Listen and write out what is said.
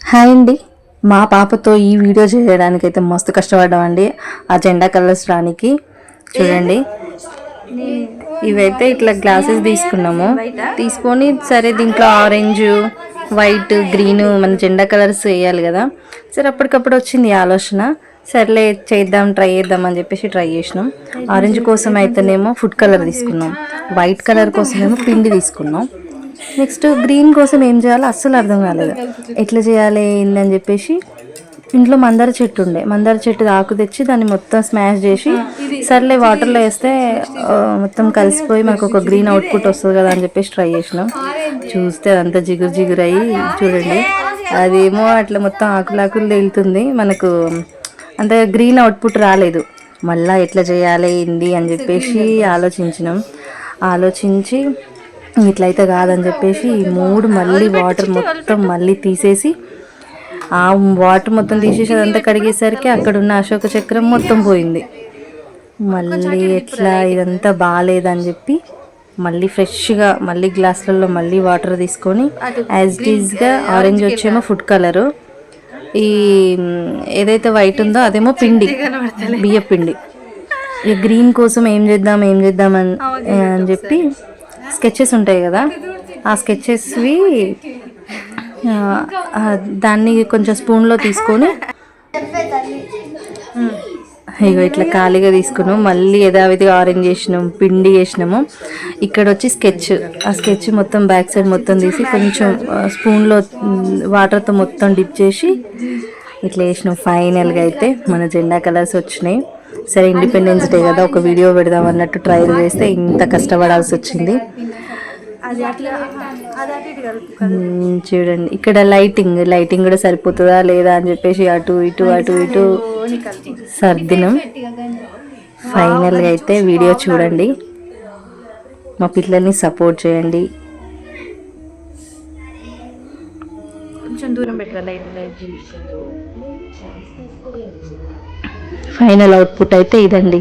Hi అండి. మా పాపతో ఈ వీడియో చేయడానికైతే మస్తు కష్టపడ్డామండి. ఆ జెండా కలర్స్ రానికి చూడండి. ఇవైతే ఇట్లా గ్లాసెస్ తీసుకున్నాము. తీసుకొని సరే దీంట్లో ఆరెంజ్, వైట్, గ్రీన్ మన జెండా కలర్స్ వేయాలి కదా. సరే అప్పటికప్పుడు వచ్చింది ఆలోచన. సర్లే చేద్దాం, ట్రై చేద్దాం అని చెప్పేసి ట్రై చేసినాం. ఆరెంజ్ కోసం అయితేనేమో ఫుడ్ కలర్ తీసుకున్నాం, వైట్ కలర్ కోసమేమో పిండి తీసుకున్నాం. నెక్స్ట్ గ్రీన్ కోసం ఏం చేయాలో అస్సలు అర్థం కాలేదు. ఎట్లా చేయాలి ఏందని చెప్పేసి ఇంట్లో మందార చెట్టు ఉండే, మందార చెట్టు ఆకు తెచ్చి దాన్ని మొత్తం స్మాష్ చేసి సర్లే వాటర్లో వేస్తే మొత్తం కలిసిపోయి మనకు ఒక గ్రీన్ అవుట్పుట్ వస్తుంది కదా అని చెప్పేసి ట్రై చేసినాం. చూస్తే అదంతా జిగురు జిగురు అయ్యి చూడండి, అదేమో అట్లా మొత్తం ఆకులాకులు తేలుతుంది, మనకు అంత గ్రీన్ అవుట్పుట్ రాలేదు. మళ్ళీ ఎట్లా చేయాలి ఏంది అని చెప్పేసి ఆలోచించి ఇట్లయితే కాదని చెప్పేసి ఈ మళ్ళీ వాటర్ మొత్తం మళ్ళీ తీసేసి ఆ వాటర్ మొత్తం తీసేసి అదంతా కడిగేసరికి అక్కడ ఉన్న అశోక చక్రం మొత్తం పోయింది. మళ్ళీ ఎట్లా ఇదంతా బాగాలేదని చెప్పి మళ్ళీ ఫ్రెష్గా మళ్ళీ గ్లాసులలో మళ్ళీ వాటర్ తీసుకొని యాజ్ ఇట్ ఈజ్గా ఆరెంజ్ వచ్చేమో ఫుడ్ కలరు, ఈ ఏదైతే వైట్ ఉందో అదేమో పిండి, బియ్య పిండి. ఇక గ్రీన్ కోసం ఏం చేద్దాం అని చెప్పి స్కెచెస్ ఉంటాయి కదా, ఆ స్కెచెస్వి దాన్ని కొంచెం స్పూన్లో తీసుకొని ఇగో ఇట్లా ఖాళీగా తీసుకున్నాం. మళ్ళీ యథావిధిగా ఆరెంజ్ చేసినాం, పిండి చేసినాము. ఇక్కడ వచ్చి స్కెచ్, ఆ స్కెచ్ మొత్తం బ్యాక్ సైడ్ మొత్తం తీసి కొంచెం స్పూన్లో వాటర్తో మొత్తం డిప్ చేసి ఇట్లా వేసినాం. ఫైనల్గా అయితే మన జెండా కలర్స్ వచ్చినాయి. సరే ఇండిపెండెన్స్ డే కదా ఒక వీడియో పెడదాం అన్నట్టు ట్రైల్ చేస్తే ఇంత కష్టపడాల్సి వచ్చింది. చూడండి ఇక్కడ లైటింగ్ కూడా సరిపోతుందా లేదా అని చెప్పేసి అటు ఇటు సర్దినం. ఫైనల్గా అయితే వీడియో చూడండి, మా పిల్లల్ని సపోర్ట్ చేయండి. కొంచెం దూరం పెట్టాలి. ఫైనల్ అవుట్పుట్ అయితే ఇదండి.